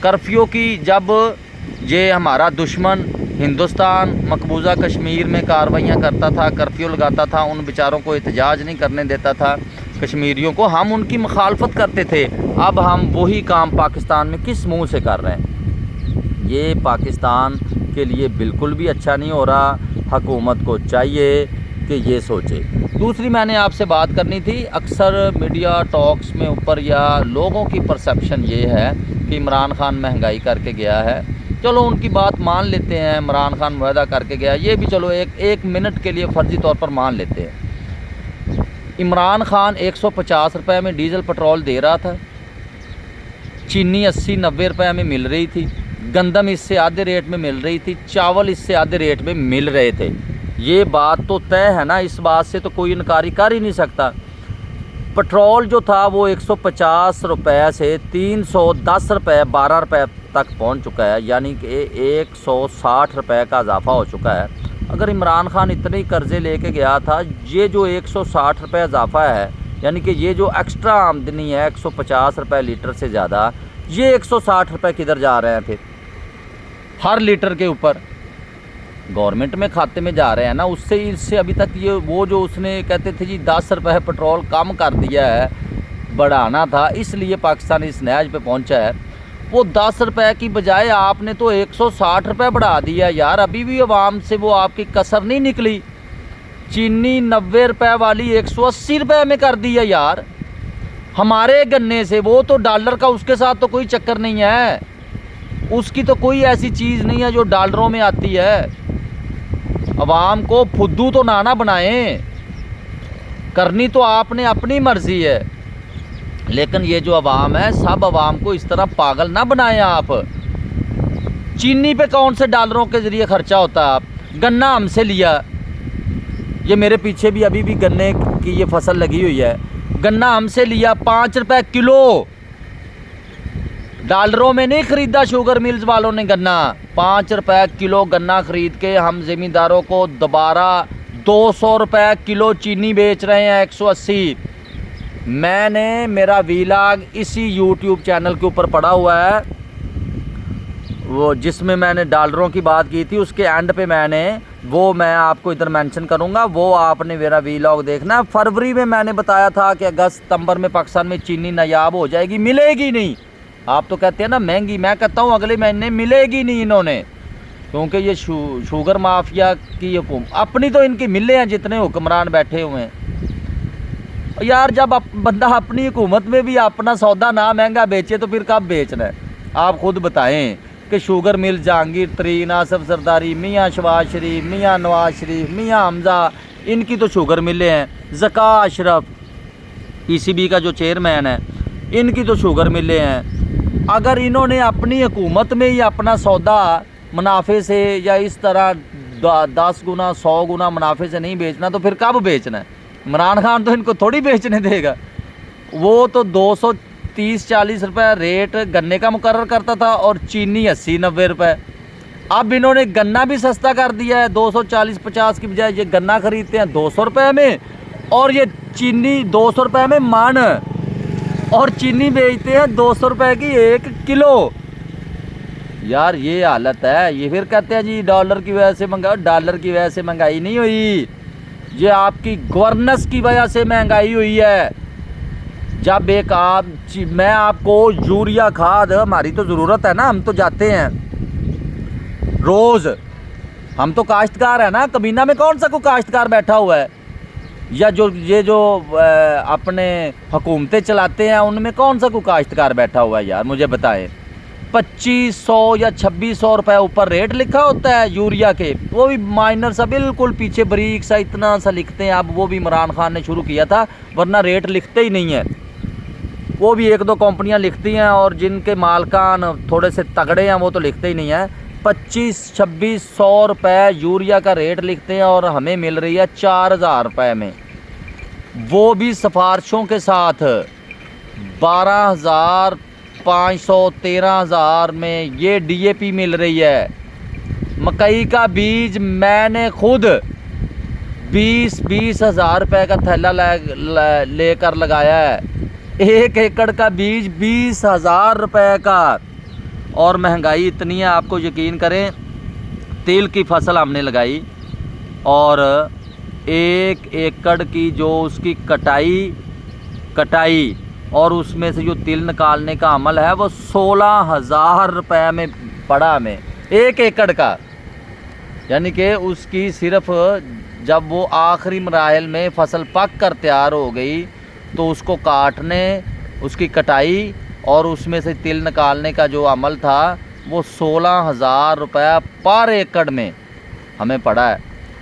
Curfew کی جب یہ ہمارا دشمن ہندوستان مقبوضہ کشمیر میں کارروائیاں کرتا تھا، کرفیو لگاتا تھا، ان بیچاروں کو احتجاج نہیں کرنے دیتا تھا کشمیریوں کو، ہم ان کی مخالفت کرتے تھے۔ اب ہم وہی کام پاکستان میں کس منہ سے کر رہے ہیں؟ یہ پاکستان کے لیے بالکل بھی اچھا نہیں ہو رہا۔ حکومت کو چاہیے کہ یہ سوچے۔ دوسری میں نے آپ سے بات کرنی تھی، اکثر میڈیا ٹاکس میں اوپر یا لوگوں کی پرسیپشن یہ ہے کہ عمران خان مہنگائی کر کے گیا ہے۔ چلو ان کی بات مان لیتے ہیں، عمران خان معاہدہ کر کے گیا، یہ بھی چلو ایک منٹ کے لیے فرضی طور پر مان لیتے ہیں۔ عمران خان 150 روپے میں ڈیزل پٹرول دے رہا تھا، چینی 80-90 روپے میں مل رہی تھی، گندم اس سے آدھے ریٹ میں مل رہی تھی، چاول اس سے آدھے ریٹ میں مل رہے تھے۔ یہ بات تو طے ہے نا، اس بات سے تو کوئی انکاری کر ہی نہیں سکتا۔ پٹرول جو تھا وہ 150 روپے سے 310 روپے 12 روپے تک پہنچ چکا ہے، یعنی کہ 160 روپے کا اضافہ ہو چکا ہے۔ اگر عمران خان اتنے ہی قرضے لے کے گیا تھا، یہ جو 160 روپے اضافہ ہے، یعنی کہ یہ جو ایکسٹرا آمدنی ہے 150 روپے لیٹر سے زیادہ، یہ 160 روپے کدھر جا رہے ہیں پھر؟ ہر لیٹر کے اوپر گورنمنٹ میں کھاتے میں جا رہے ہیں نا۔ اس سے ابھی تک یہ وہ جو اس نے کہتے تھے جی 10 روپے پٹرول کم کر دیا ہے، بڑھانا تھا، اس لیے پاکستان اس نہج پہ پہنچا ہے، وہ 10 روپے کی بجائے آپ نے تو 160 روپے بڑھا دیا یار۔ ابھی بھی عوام سے وہ آپ کی کسر نہیں نکلی۔ چینی 90 روپے والی 180 روپے میں کر دیا یار، ہمارے گنے سے۔ وہ تو ڈالر کا اس کے ساتھ تو کوئی چکر نہیں ہے، اس کی تو کوئی ایسی چیز نہیں ہے جو ڈالروں میں آتی ہے۔ عوام کو پھدو تو نہ بنائیں، کرنی تو آپ نے اپنی مرضی ہے، لیکن یہ جو عوام ہے سب عوام کو اس طرح پاگل نہ بنائیں آپ۔ چینی پہ کون سے ڈالروں کے ذریعے خرچہ ہوتا ہے؟ آپ گنا ہم سے لیا، یہ میرے پیچھے بھی ابھی بھی گنے کی یہ فصل لگی ہوئی ہے، گنا ہم سے لیا 5 روپے کلو، ڈالروں میں نہیں خریدا شوگر ملز والوں نے گنا، 5 روپے کلو گنا خرید کے ہم زمینداروں کو دوبارہ 200 روپے کلو چینی بیچ رہے ہیں، 180۔ میں نے میرا ویلاگ اسی یوٹیوب چینل کے اوپر پڑا ہوا ہے، وہ جس میں میں نے ڈالروں کی بات کی تھی، اس کے اینڈ پہ میں آپ کو ادھر مینشن کروں گا، وہ آپ نے میرا ویلاگ دیکھنا ہے۔ فروری میں نے بتایا تھا کہ اگست ستمبر میں پاکستان میں چینی نایاب ہو جائے گی، ملے گی نہیں۔ آپ تو کہتے ہیں نا مہنگی، میں کہتا ہوں اگلے مہینے ملے گی نہیں انہوں نے، کیونکہ یہ شوگر مافیا کی حکومت اپنی تو ان کی ملے ہیں جتنے حکمران بیٹھے ہوئے ہیں یار۔ جب بندہ اپنی حکومت میں بھی اپنا سودا نہ مہنگا بیچے تو پھر کب بیچنا ہے؟ آپ خود بتائیں کہ شوگر مل جہانگیر ترین، آصف زرداری، میاں شہباز شریف، میاں نواز شریف، میاں حمزہ، ان کی تو شوگر ملیں ہیں۔ ذکا اشرف پی سی بی کا جو چیئرمین ہے، ان کی تو شوگر ملیں ہیں۔ اگر انہوں نے اپنی حکومت میں ہی اپنا سودا منافع سے یا اس طرح 10 گنا 100 گنا منافع سے نہیں بیچنا تو پھر کب بیچنا ہے؟ عمران خان تو ان کو تھوڑی بیچنے دے گا۔ وہ تو 230-40 روپے ریٹ گنے کا مقرر کرتا تھا اور چینی 80-90 روپے۔ اب انہوں نے گنا بھی سستا کر دیا ہے، 240-50 کی بجائے یہ گنا خریدتے ہیں 200 روپے میں، اور یہ چینی 200 روپے میں من، اور چینی بیچتے ہیں 200 روپے کی 1 کلو۔ یار یہ حالت ہے۔ یہ پھر کہتے ہیں جی ڈالر کی وجہ سے مہنگائی، ڈالر کی وجہ سے مہنگائی نہیں ہوئی، یہ آپ کی گورننس کی وجہ سے مہنگائی ہوئی ہے۔ جب میں آپ کو یوریا کھاد، ہماری تو ضرورت ہے نا، ہم تو جاتے ہیں روز، ہم تو کاشتکار ہیں نا، کمینہ میں کون سا کوئی کاشتکار بیٹھا ہوا ہے؟ یا یہ جو اپنے حکومتیں چلاتے ہیں ان میں کون سا کوئی کاشتکار بیٹھا ہوا ہے یار؟ مجھے بتائیں۔ 2500 یا 2600 روپے اوپر ریٹ لکھا ہوتا ہے یوریا کے، وہ بھی مائنر سا، بالکل پیچھے بریک سا اتنا سا لکھتے ہیں۔ اب وہ بھی عمران خان نے شروع کیا تھا، ورنہ ریٹ لکھتے ہی نہیں ہیں، وہ بھی 1-2 کمپنیاں لکھتی ہیں، اور جن کے مالکان تھوڑے سے تگڑے ہیں وہ تو لکھتے ہی نہیں ہیں۔ 2500-2600 روپے یوریا کا ریٹ لکھتے ہیں اور ہمیں مل رہی ہے 4000 روپے میں، وہ بھی سفارشوں کے ساتھ 12500 13000 میں یہ ڈی اے پی مل رہی ہے۔ مکئی کا بیج میں نے خود 20 ہزار روپے کا تھیلا لے کر لگایا ہے، 1 ایکڑ کا بیج 20,000 روپے کا، اور مہنگائی اتنی ہے، آپ کو یقین کریں تیل کی فصل ہم نے لگائی اور 1 ایکڑ کی جو اس کی کٹائی اور اس میں سے جو تل نکالنے کا عمل ہے وہ 16,000 روپے میں پڑا ہمیں 1 ایکڑ کا، یعنی کہ اس کی صرف جب وہ آخری مراحل میں فصل پک کر تیار ہو گئی تو اس کو کاٹنے، اس کی کٹائی اور اس میں سے تل نکالنے کا جو عمل تھا وہ 16,000 روپے پر ایکڑ میں ہمیں پڑا ہے۔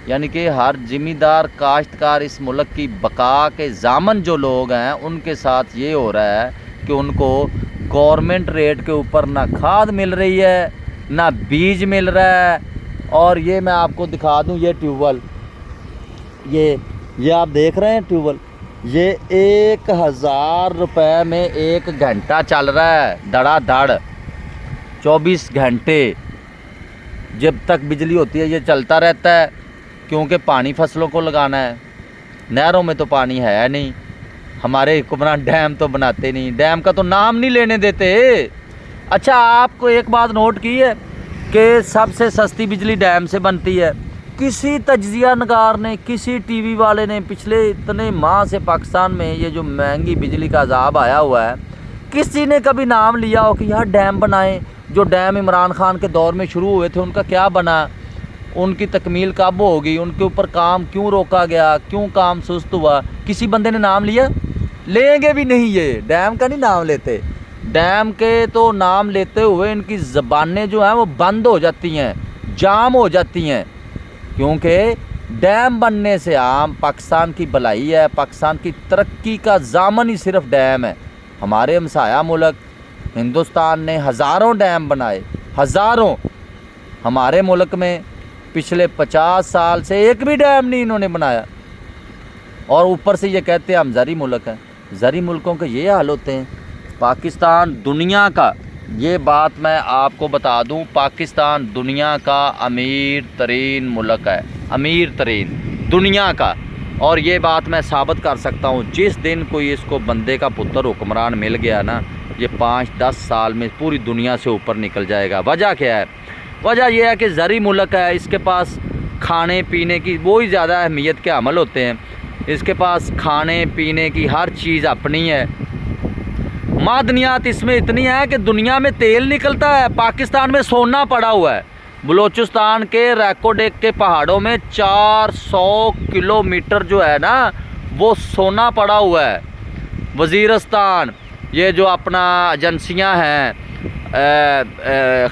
یعنی کہ ہر زمیندار کاشتکار اس ملک کی بقا کے ضامن جو لوگ ہیں ان کے ساتھ یہ ہو رہا ہے کہ ان کو گورنمنٹ ریٹ کے اوپر نہ کھاد مل رہی ہے نہ بیج مل رہا ہے۔ اور یہ میں آپ کو دکھا دوں، یہ ٹیوب ویل، یہ آپ دیکھ رہے ہیں ٹیوب ویل، یہ 1,000 روپے میں 1 گھنٹہ چل رہا ہے، دھڑا دھڑ 24 گھنٹے جب تک بجلی ہوتی ہے یہ چلتا رہتا ہے، کیونکہ پانی فصلوں کو لگانا ہے۔ نہروں میں تو پانی ہے نہیں، ہمارے حکمران ڈیم تو بناتے نہیں، ڈیم کا تو نام نہیں لینے دیتے۔ اچھا آپ کو ایک بات نوٹ کی ہے کہ سب سے سستی بجلی ڈیم سے بنتی ہے؟ کسی تجزیہ نگار نے، کسی ٹی وی والے نے پچھلے اتنے ماہ سے پاکستان میں یہ جو مہنگی بجلی کا عذاب آیا ہوا ہے، کسی نے کبھی نام لیا ہو کہ یار ڈیم بنائیں؟ جو ڈیم عمران خان کے دور میں شروع ہوئے تھے ان کا کیا بنا؟ ان کی تکمیل کب ہوگی؟ ان کے اوپر کام کیوں روکا گیا؟ کیوں کام سست ہوا؟ کسی بندے نے نام لیا؟ لیں گے بھی نہیں، یہ ڈیم کا نہیں نام لیتے۔ ڈیم کے تو نام لیتے ہوئے ان کی زبانیں جو ہیں وہ بند ہو جاتی ہیں، جام ہو جاتی ہیں، کیونکہ ڈیم بننے سے عام پاکستان کی بھلائی ہے، پاکستان کی ترقی کا ضامن ہی صرف ڈیم ہے۔ ہمارے ہمسایہ ملک ہندوستان نے ہزاروں ڈیم بنائے، ہزاروں۔ ہمارے ملک میں پچھلے 50 سال سے ایک بھی ڈیم نہیں انہوں نے بنایا، اور اوپر سے یہ کہتے ہیں ہم زرعی ملک ہیں۔ زرعی ملکوں کے یہ حال ہوتے ہیں۔ پاکستان دنیا کا، یہ بات میں آپ کو بتا دوں، پاکستان دنیا کا امیر ترین ملک ہے، امیر ترین دنیا کا، اور یہ بات میں ثابت کر سکتا ہوں۔ جس دن کوئی اس کو بندے کا پتر حکمران مل گیا نا، یہ 5-10 سال میں پوری دنیا سے اوپر نکل جائے گا۔ وجہ کیا ہے؟ وجہ یہ ہے کہ زرعی ملک ہے، اس کے پاس کھانے پینے کی وہی زیادہ اہمیت کے عمل ہوتے ہیں، اس کے پاس کھانے پینے کی ہر چیز اپنی ہے۔ معدنیات اس میں اتنی ہے کہ دنیا میں تیل نکلتا ہے، پاکستان میں سونا پڑا ہوا ہے۔ بلوچستان کے ریکوڈیک کے پہاڑوں میں 400 کلومیٹر جو ہے نا وہ سونا پڑا ہوا ہے۔ وزیرستان، یہ جو اپنا ایجنسیاں ہیں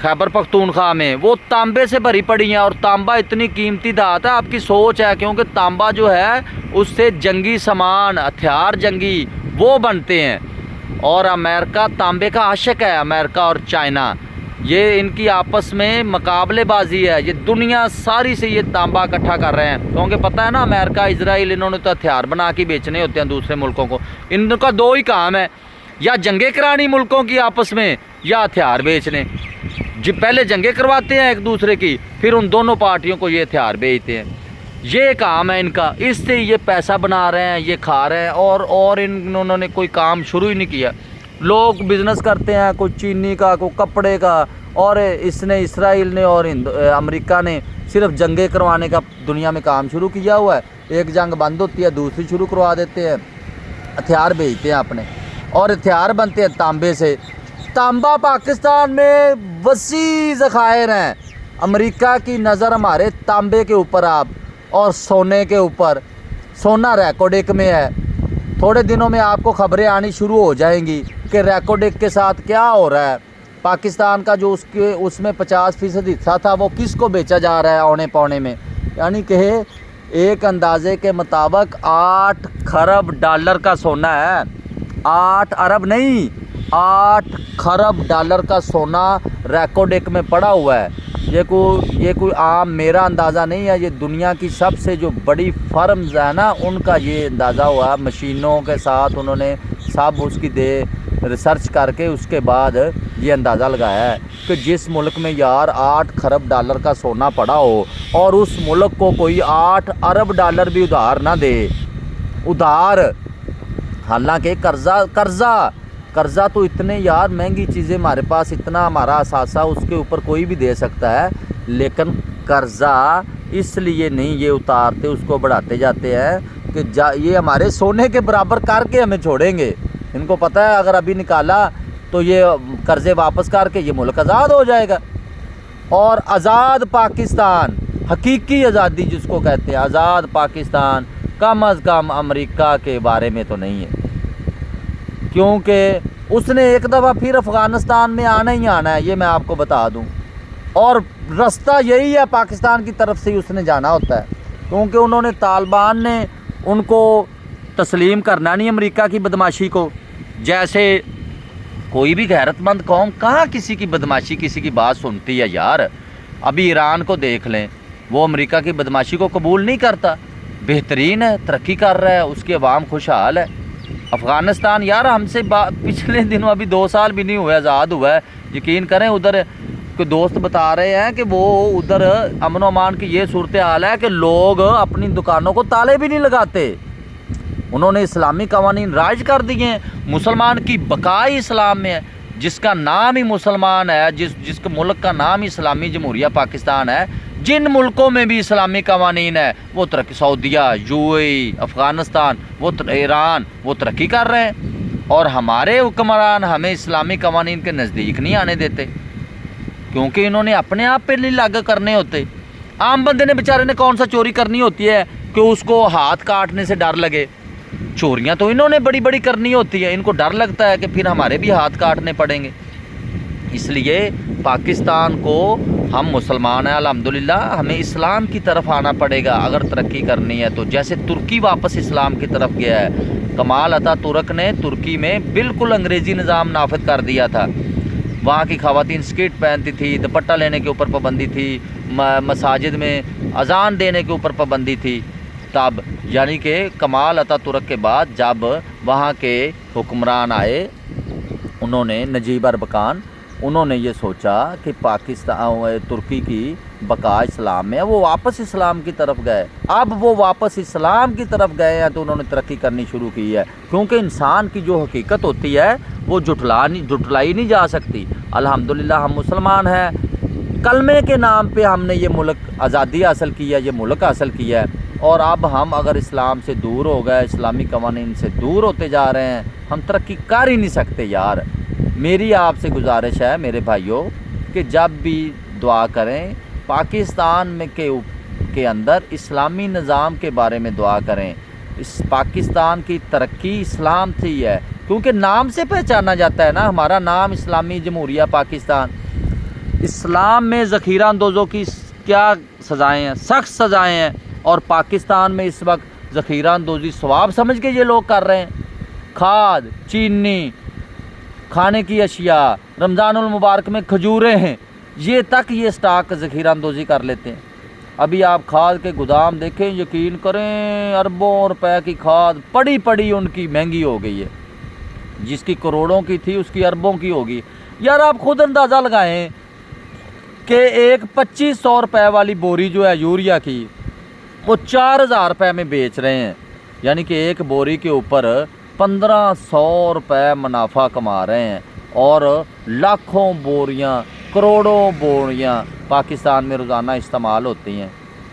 خیبر پختونخوا میں، وہ تانبے سے بھری پڑی ہیں، اور تانبا اتنی قیمتی دھات ہے، آپ کی سوچ ہے، کیونکہ تانبا جو ہے اس سے جنگی سامان، ہتھیار جنگی وہ بنتے ہیں، اور امریکہ تانبے کا عاشق ہے، امریکہ اور چائنا، یہ ان کی آپس میں مقابلے بازی ہے، یہ دنیا ساری سے یہ تانبا اکٹھا کر رہے ہیں، کیونکہ پتہ ہے نا امریکہ اسرائیل انہوں نے تو ہتھیار بنا کے بیچنے ہوتے ہیں دوسرے ملکوں کو، ان کا 2 ہی کام ہے، یا جنگیں کرانی ملکوں کی آپس میں یا ہتھیار بیچنے۔ پہلے جنگیں کرواتے ہیں ایک دوسرے کی، پھر ان دونوں پارٹیوں کو یہ ہتھیار بیچتے ہیں، یہ کام ہے ان کا، اس سے یہ پیسہ بنا رہے ہیں، یہ کھا رہے ہیں، اور انہوں نے کوئی کام شروع ہی نہیں کیا۔ لوگ بزنس کرتے ہیں، کوئی چینی کا، کوئی کپڑے کا، اور اس نے اسرائیل نے اور امریکہ نے صرف جنگیں کروانے کا دنیا میں کام شروع کیا ہوا ہے۔ ایک جنگ بند ہوتی ہے دوسری شروع کروا دیتے ہیں، ہتھیار بیچتے ہیں اپنے، اور ہتھیار بنتے ہیں تانبے سے۔ تانبا پاکستان میں وسیع ذخائر ہیں، امریکہ کی نظر ہمارے تانبے کے اوپر آپ، اور سونے کے اوپر۔ سونا ریکوڈیک میں ہے، تھوڑے دنوں میں آپ کو خبریں آنی شروع ہو جائیں گی کہ ریکوڈیک کے ساتھ کیا ہو رہا ہے، پاکستان کا جو اس میں 50% حصہ تھا وہ کس کو بیچا جا رہا ہے اونے پونے میں۔ یعنی کہ ایک اندازے کے مطابق 8 خرب ڈالر کا سونا ہے، 8 ارب نہیں، 8 خرب ڈالر کا سونا ریکوڈیک میں پڑا ہوا ہے۔ یہ کوئی عام میرا اندازہ نہیں ہے، یہ دنیا کی سب سے جو بڑی فرمز ہیں نا ان کا یہ اندازہ ہوا، مشینوں کے ساتھ انہوں نے سب اس کی ریسرچ کر کے اس کے بعد یہ اندازہ لگایا ہے کہ جس ملک میں یار 8 خرب ڈالر کا سونا پڑا ہو، اور اس ملک کو کوئی 8 ارب ڈالر بھی ادھار نہ دے، ادھار، حالانکہ قرضہ تو اتنے یار مہنگی چیزیں ہمارے پاس، اتنا ہمارا اثاثہ اس کے اوپر کوئی بھی دے سکتا ہے، لیکن قرضہ اس لیے نہیں یہ اتارتے، اس کو بڑھاتے جاتے ہیں کہ یہ ہمارے سونے کے برابر کر کے ہمیں چھوڑیں گے۔ ان کو پتہ ہے اگر ابھی نکالا تو یہ قرضے واپس کر کے یہ ملک آزاد ہو جائے گا۔ اور آزاد پاکستان، حقیقی آزادی جس کو کہتے ہیں، آزاد پاکستان کم از کم امریکہ کے بارے میں تو نہیں ہے، کیونکہ اس نے ایک دفعہ پھر افغانستان میں آنا ہی آنا ہے، یہ میں آپ کو بتا دوں، اور رستہ یہی ہے پاکستان کی طرف سے ہی اس نے جانا ہوتا ہے، کیونکہ انہوں نے طالبان نے ان کو تسلیم کرنا نہیں امریکہ کی بدماشی کو۔ جیسے کوئی بھی غیرت مند قوم کہاں کسی کی بدماشی، کسی کی بات سنتی ہے یار؟ ابھی ایران کو دیکھ لیں، وہ امریکہ کی بدماشی کو قبول نہیں کرتا، بہترین ہے، ترقی کر رہا ہے، اس کی عوام خوشحال ہے۔ افغانستان یار ہم سے پچھلے دنوں ابھی 2 سال بھی نہیں ہوئے آزاد ہوا ہے، یقین کریں، ادھر کوئی دوست بتا رہے ہیں کہ وہ ادھر امن و امان کی یہ صورتحال ہے کہ لوگ اپنی دکانوں کو تالے بھی نہیں لگاتے۔ انہوں نے اسلامی قوانین رائج کر دیے ہیں، مسلمان کی بقائی اسلام میں ہے، جس کا نام ہی مسلمان ہے، جس کے ملک کا نام ہی اسلامی جمہوریہ پاکستان ہے، جن ملکوں میں بھی اسلامی قوانین ہے وہ ترقی، سعودیہ، UAE، افغانستان، وہ ایران، وہ ترقی کر رہے ہیں، اور ہمارے حکمران ہمیں اسلامی قوانین کے نزدیک نہیں آنے دیتے، کیونکہ انہوں نے اپنے آپ پہ نہیں لاگو کرنے ہوتے۔ عام بندے نے بیچارے نے کون سا چوری کرنی ہوتی ہے کہ اس کو ہاتھ کاٹنے سے ڈر لگے؟ چوریاں تو انہوں نے بڑی بڑی کرنی ہوتی ہے، ان کو ڈر لگتا ہے کہ پھر ہمارے بھی ہاتھ کاٹنے پڑیں گے۔ اس لیے پاکستان کو، ہم مسلمان ہیں الحمدللہ، ہمیں اسلام کی طرف آنا پڑے گا اگر ترقی کرنی ہے تو۔ جیسے ترکی واپس اسلام کی طرف گیا ہے، کمال اتا ترک نے ترکی میں بالکل انگریزی نظام نافذ کر دیا تھا، وہاں کی خواتین سکرٹ پہنتی تھی، دوپٹہ لینے کے اوپر پابندی تھی، مساجد میں اذان دینے کے اوپر پابندی تھی، تب یعنی کہ کمال اتا ترک کے بعد جب وہاں کے حکمران آئے، انہوں نے نجیب اربکان، انہوں نے یہ سوچا کہ پاکستان، ترکی کی بقا اسلام میں ہے، وہ واپس اسلام کی طرف گئے۔ اب وہ واپس اسلام کی طرف گئے ہیں تو انہوں نے ترقی کرنی شروع کی ہے، کیونکہ انسان کی جو حقیقت ہوتی ہے وہ جھٹلائی نہیں جا سکتی۔ الحمدللہ ہم مسلمان ہیں، کلمے کے نام پہ ہم نے یہ ملک آزادی حاصل کی ہے، یہ ملک حاصل کیا ہے، اور اب ہم اگر اسلام سے دور ہو گئے، اسلامی قوانین سے دور ہوتے جا رہے ہیں، ہم ترقی کر ہی نہیں سکتے یار۔ میری آپ سے گزارش ہے میرے بھائیوں کہ جب بھی دعا کریں پاکستان میں کے اندر اسلامی نظام کے بارے میں دعا کریں۔ اس پاکستان کی ترقی اسلام سے ہی ہے، کیونکہ نام سے پہچانا جاتا ہے نا، ہمارا نام اسلامی جمہوریہ پاکستان۔ اسلام میں ذخیرہ اندوزوں کی کیا سزائیں ہیں؟ سخت سزائیں ہیں، اور پاکستان میں اس وقت ذخیرہ اندوزی ثواب سمجھ کے یہ لوگ کر رہے ہیں۔ کھاد، چینی، کھانے کی اشیاء، رمضان المبارک میں کھجوریں ہیں، یہ تک یہ سٹاک ذخیرہ اندوزی کر لیتے ہیں۔ ابھی آپ کھاد کے گودام دیکھیں، یقین کریں اربوں روپے کی کھاد پڑی ان کی مہنگی ہو گئی ہے، جس کی کروڑوں کی تھی اس کی اربوں کی ہوگی۔ یار آپ خود اندازہ لگائیں کہ ایک 2500 روپے والی بوری جو ہے یوریا کی، وہ 4000 روپے میں بیچ رہے ہیں، یعنی کہ ایک بوری کے اوپر 1500 روپے منافع کما رہے ہیں، اور لاکھوں بوریاں، کروڑوں بوریاں پاکستان میں روزانہ استعمال ہوتی ہیں،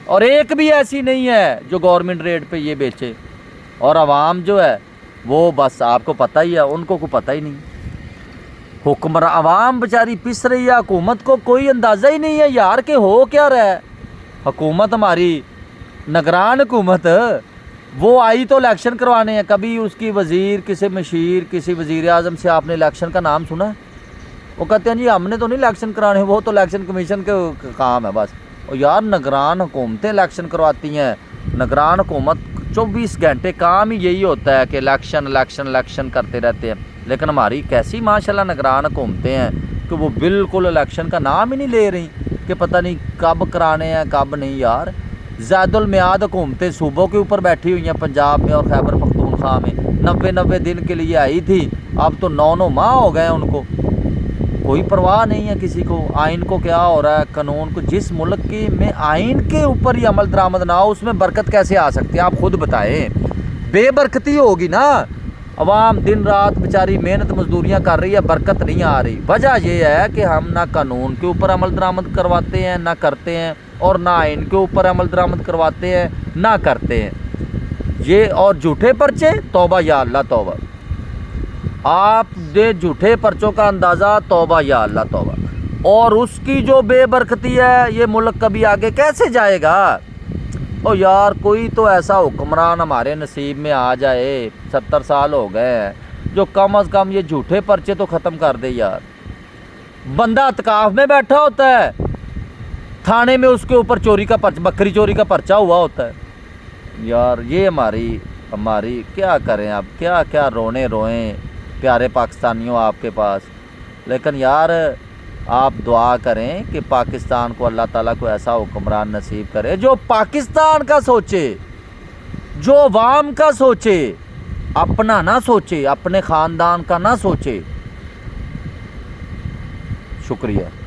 اور ایک بھی ایسی نہیں ہے جو گورنمنٹ ریٹ پہ یہ بیچے، اور عوام جو ہے وہ بس آپ کو پتہ ہی ہے، ان کو پتہ ہی نہیں، عوام بیچاری پس رہی ہے، حکومت کو کوئی اندازہ ہی نہیں ہے یار کہ ہو کیا رہا ہے۔ حکومت ہماری نگران حکومت، وہ آئی تو الیکشن کروانے ہیں، کبھی اس کی وزیر، کسی مشیر، کسی وزیر اعظم سے آپ نے الیکشن کا نام سنا ہے؟ وہ کہتے ہیں جی ہم نے تو نہیں الیکشن کرانے، وہ تو الیکشن کمیشن کا کام ہے بس۔ اور یار نگران حکومتیں الیکشن کرواتی ہیں، نگران حکومت 24 گھنٹے کام ہی یہی ہوتا ہے کہ الیکشن کرتے رہتے ہیں، لیکن ہماری کیسی ماشاءاللہ نگران حکومتیں ہیں کہ وہ بالکل الیکشن کا نام ہی نہیں لے رہی کہ پتہ نہیں کب کرانے ہیں کب نہیں۔ یار زید المیعاد حکومتیں صوبوں کے اوپر بیٹھی ہوئی ہیں، پنجاب میں اور خیبر پختونخوا میں 90 دن کے لیے آئی تھی، اب تو 9 ماہ ہو گئے ان کو، کوئی پرواہ نہیں ہے کسی کو۔ آئین کو کیا ہو رہا ہے، قانون کو، جس ملک کی میں آئین کے اوپر ہی عمل درآمد نہ ہو اس میں برکت کیسے آ سکتی ہے؟ آپ خود بتائیں، بے برکتی ہوگی نا۔ عوام دن رات بیچاری محنت مزدوریاں کر رہی ہے، برکت نہیں آ رہی۔ وجہ یہ ہے کہ ہم نہ قانون کے اوپر عمل درآمد کرواتے ہیں، نہ کرتے ہیں، اور نہ آئین کے اوپر عمل درآمد کرواتے ہیں، نہ کرتے ہیں یہ۔ اور جھوٹے پرچے، توبہ یا اللہ توبہ، آپ دے جھوٹے پرچوں کا اندازہ، توبہ یا اللہ توبہ۔ اور اس کی جو بے برکتی ہے، یہ ملک کبھی آگے کیسے جائے گا؟ او یار کوئی تو ایسا حکمران ہمارے نصیب میں آ جائے، 70 سال ہو گئے ہیں، جو کم از کم یہ جھوٹے پرچے تو ختم کر دے یار۔ بندہ اعتکاف میں بیٹھا ہوتا ہے، تھانے میں اس کے اوپر چوری کا پرچہ، بکری چوری کا پرچہ ہوا ہوتا ہے یار۔ یہ ہماری کیا کریں اب، کیا روئیں پیارے پاکستانیوں آپ کے پاس۔ لیکن یار آپ دعا کریں کہ پاکستان کو اللہ تعالیٰ کو ایسا حکمران نصیب کرے جو پاکستان کا سوچے، جو عوام کا سوچے، اپنا نہ سوچے، اپنے خاندان کا نہ سوچے۔ شکریہ۔